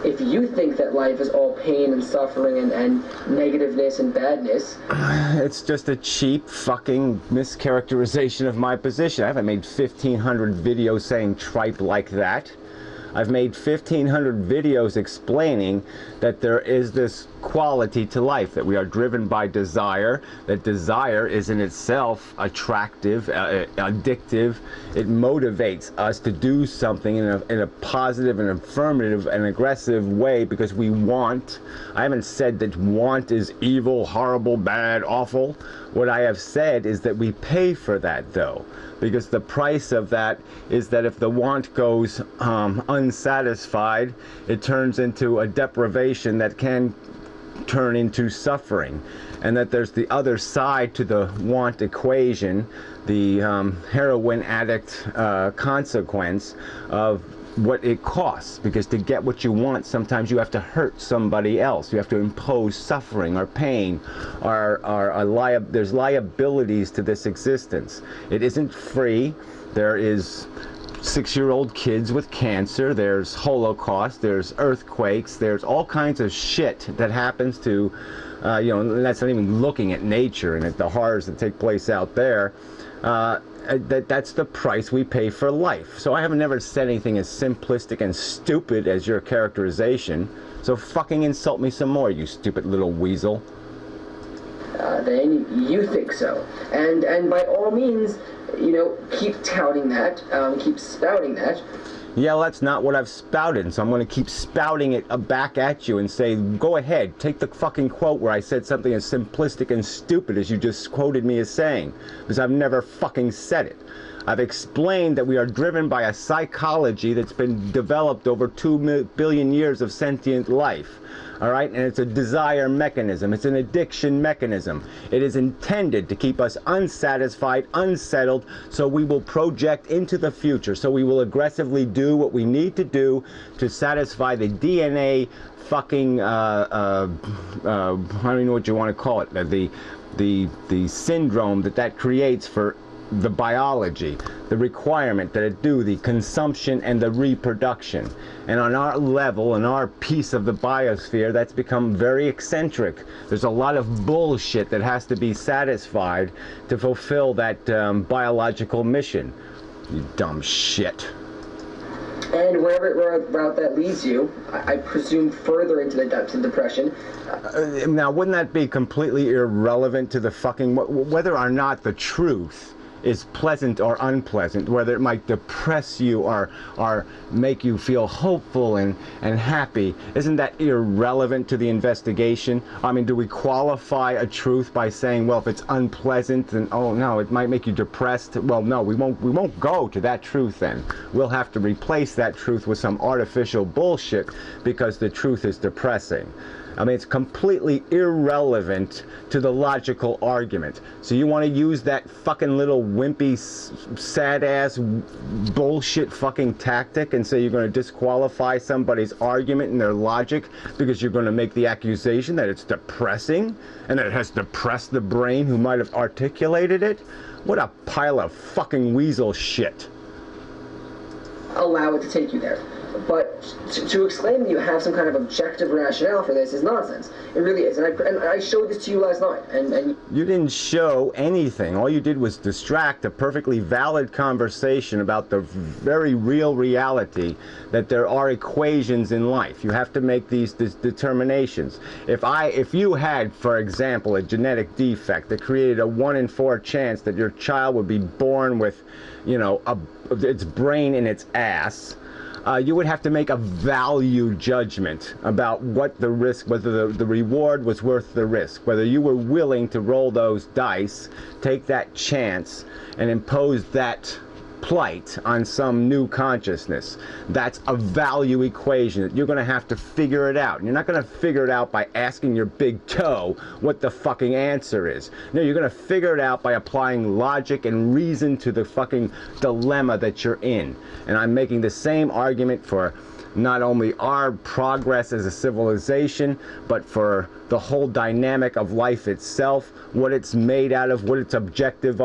If you think that life is all pain and suffering and negativeness and badness... It's just a cheap fucking mischaracterization of my position. I haven't made 1,500 videos saying tripe like that. I've made 1,500 videos explaining that there is this quality to life, that we are driven by desire, that desire is in itself attractive, addictive. It motivates us to do something in a positive and affirmative and aggressive way because we want. I haven't said that want is evil, horrible, bad, awful. What I have said is that we pay for that, though, because the price of that is that if the want goes unsatisfied, it turns into a deprivation that can turn into suffering, and that there's the other side to the want equation, the heroin addict consequence of what it costs, because to get what you want sometimes you have to hurt somebody else, you have to impose suffering or pain or there's liabilities to this existence. It isn't free. There is 6-year-old kids with cancer, there's Holocaust, there's earthquakes, there's all kinds of shit that happens to, you know, and that's not even looking at nature and at the horrors that take place out there. That's the price we pay for life. So I have never said anything as simplistic and stupid as your characterization. So fucking insult me some more, you stupid little weasel. Then you think so. And by all means, you know, keep touting that, keep spouting that. Yeah, well, that's not what I've spouted, so I'm going to keep spouting it back at you and say, go ahead, take the fucking quote where I said something as simplistic and stupid as you just quoted me as saying, because I've never fucking said it. I've explained that we are driven by a psychology that's been developed over 2 billion years of sentient life. All right, and it's a desire mechanism. It's an addiction mechanism. It is intended to keep us unsatisfied, unsettled, so we will project into the future. So we will aggressively do what we need to do to satisfy the DNA fucking, I don't even know what you want to call it, the syndrome that creates for the biology, the requirement that it do the consumption and the reproduction. And on our level, in our piece of the biosphere, that's become very eccentric. There's a lot of bullshit that has to be satisfied to fulfill that biological mission. You dumb shit. And wherever route that leads you, I presume further into the depths of depression. Now, wouldn't that be completely irrelevant to the fucking, whether or not the truth is pleasant or unpleasant, whether it might depress you or make you feel hopeful and happy, isn't that irrelevant to the investigation? I mean, do we qualify a truth by saying, well, if it's unpleasant, then oh no, it might make you depressed? Well, no, we won't go to that truth then. We'll have to replace that truth with some artificial bullshit because the truth is depressing. I mean, it's completely irrelevant to the logical argument. So you want to use that fucking little wimpy, sad-ass bullshit fucking tactic and say you're going to disqualify somebody's argument and their logic because you're going to make the accusation that it's depressing and that it has depressed the brain who might have articulated it? What a pile of fucking weasel shit. Allow it to take you there. But to exclaim that you have some kind of objective rationale for this is nonsense. It really is. And I showed this to you last night. And you didn't show anything. All you did was distract a perfectly valid conversation about the very real reality that there are equations in life. You have to make these determinations. If you had, for example, a genetic defect that created a 1 in 4 chance that your child would be born with, you know, its brain in its ass, you would have to make a value judgment about what the risk, whether the reward was worth the risk, whether you were willing to roll those dice, take that chance, and impose that plight on some new consciousness. That's a value equation. You're going to have to figure it out. And you're not going to figure it out by asking your big toe what the fucking answer is. No, you're going to figure it out by applying logic and reason to the fucking dilemma that you're in. And I'm making the same argument for not only our progress as a civilization, but for the whole dynamic of life itself, what it's made out of, what its objective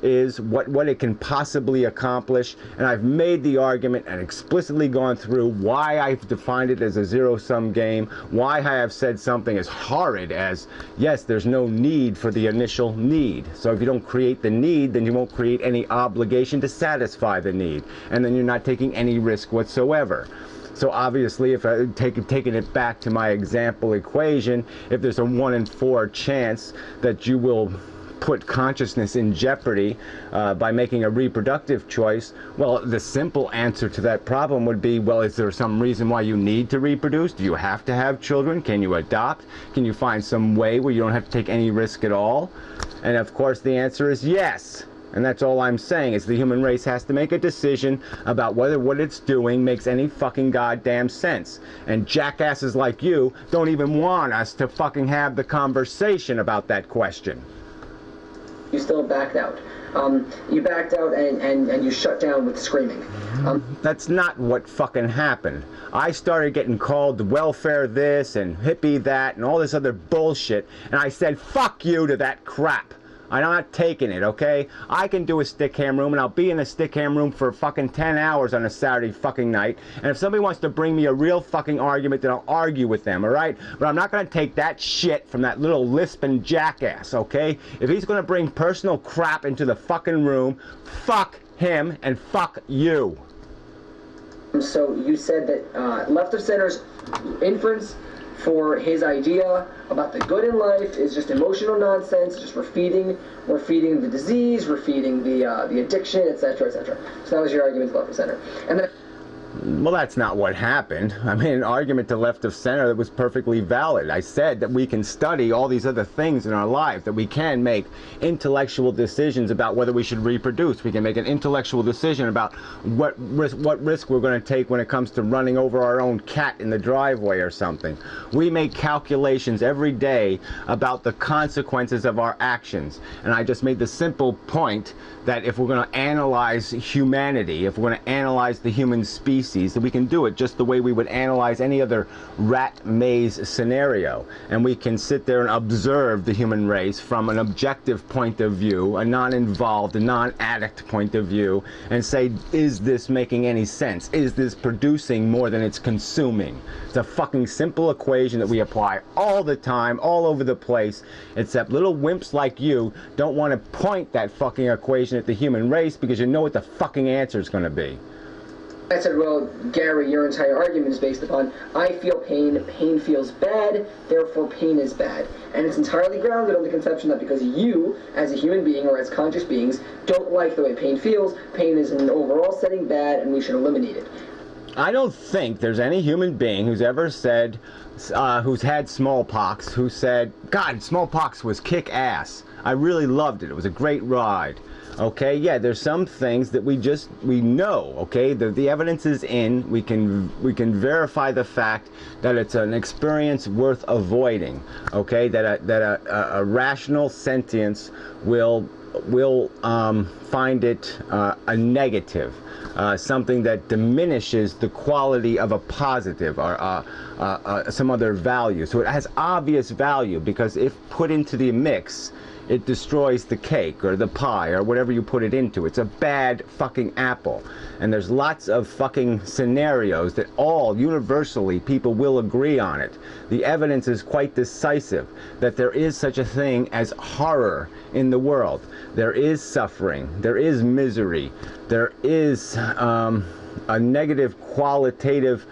is, what it can possibly accomplish. And I've made the argument and explicitly gone through why I've defined it as a zero-sum game, why I have said something as horrid as, yes, there's no need for the initial need. So if you don't create the need, then you won't create any obligation to satisfy the need. And then you're not taking any risk whatsoever. So obviously, if I taking it back to my example equation, if there's a 1 in 4 chance that you will put consciousness in jeopardy by making a reproductive choice, well, the simple answer to that problem would be, well, is there some reason why you need to reproduce? Do you have to have children? Can you adopt? Can you find some way where you don't have to take any risk at all? And of course, the answer is yes. And that's all I'm saying, is the human race has to make a decision about whether what it's doing makes any fucking goddamn sense. And jackasses like you don't even want us to fucking have the conversation about that question. You still backed out. You backed out and you shut down with screaming. That's not what fucking happened. I started getting called welfare this and hippie that and all this other bullshit, and I said fuck you to that crap. I'm not taking it, okay? I can do a stick ham room, and I'll be in a stick ham room for fucking 10 hours on a Saturday fucking night. And if somebody wants to bring me a real fucking argument, then I'll argue with them, alright? But I'm not gonna take that shit from that little lisping jackass, okay? If he's gonna bring personal crap into the fucking room, fuck him and fuck you. So you said that left of center's inference for his idea about the good in life is just emotional nonsense. Just we're feeding the disease, we're feeding the addiction, etc., etc. So that was your argument to left of center. And then, well, that's not what happened. I made an argument to left of center that was perfectly valid. I said that we can study all these other things in our life, that we can make intellectual decisions about whether we should reproduce. We can make an intellectual decision about what risk we're going to take when it comes to running over our own cat in the driveway or something. We make calculations every day about the consequences of our actions. And I just made the simple point that if we're going to analyze humanity, if we're going to analyze the human species, that we can do it just the way we would analyze any other rat maze scenario. And we can sit there and observe the human race from an objective point of view, a non-involved, a non-addict point of view, and say, is this making any sense? Is this producing more than it's consuming? It's a fucking simple equation that we apply all the time, all over the place, except little wimps like you don't want to point that fucking equation at the human race because you know what the fucking answer is going to be. I said, well, Gary, your entire argument is based upon, I feel pain, pain feels bad, therefore pain is bad. And it's entirely grounded on the conception that because you, as a human being or as conscious beings, don't like the way pain feels, pain is in an overall setting bad and we should eliminate it. I don't think there's any human being who's ever said, who's had smallpox, who said, God, smallpox was kick-ass. I really loved it. It was a great ride. Okay, yeah, there's some things that we know, okay? The evidence is in. We can verify the fact that it's an experience worth avoiding, okay? That a rational sentience will find it a negative, something that diminishes the quality of a positive or some other value. So it has obvious value because if put into the mix, it destroys the cake or the pie or whatever you put it into. It's a bad fucking apple. And there's lots of fucking scenarios that all universally people will agree on it. The evidence is quite decisive that there is such a thing as horror in the world. There is suffering. There is misery. There is a negative qualitative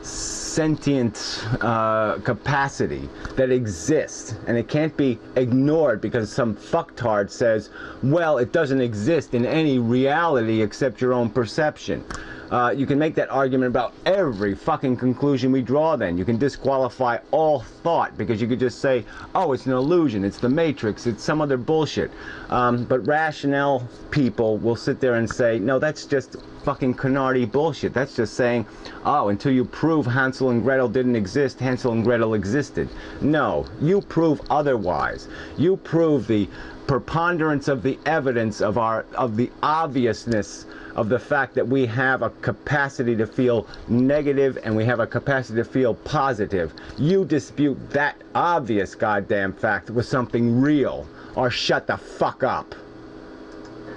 sentient capacity that exists, and it can't be ignored because some fucktard says, well, it doesn't exist in any reality except your own perception. You can make that argument about every fucking conclusion we draw then. You can disqualify all thought because you could just say, oh, it's an illusion, it's the Matrix, it's some other bullshit. But rational people will sit there and say, no, that's just fucking canardy bullshit. That's just saying, oh, until you prove Hansel and Gretel didn't exist, Hansel and Gretel existed. No, you prove otherwise. You prove the preponderance of the evidence of the obviousness of the fact that we have a capacity to feel negative and we have a capacity to feel positive. You dispute that obvious goddamn fact with something real, or shut the fuck up.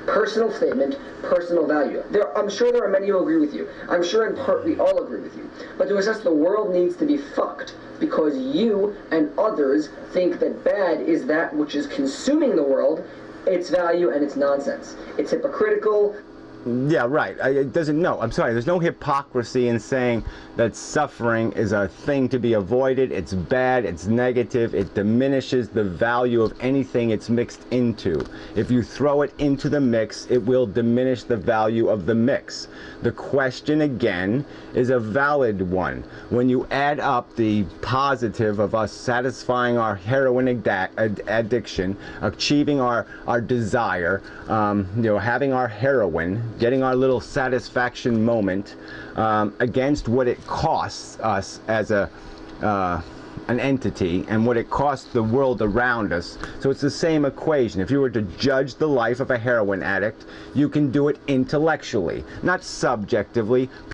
Personal statement, personal value. I'm sure there are many who agree with you. I'm sure in part we all agree with you. But to assess the world needs to be fucked because you and others think that bad is that which is consuming the world, its value, and its nonsense. It's hypocritical. Yeah, right. It doesn't, no, I'm sorry. There's no hypocrisy in saying that suffering is a thing to be avoided. It's bad, it's negative, it diminishes the value of anything it's mixed into. If you throw it into the mix, it will diminish the value of the mix. The question, again, is a valid one. When you add up the positive of us satisfying our heroin addiction, achieving our desire, having our heroin, getting our little satisfaction moment, against what it costs us as an entity and what it costs the world around us. So it's the same equation. If you were to judge the life of a heroin addict, you can do it intellectually, not subjectively.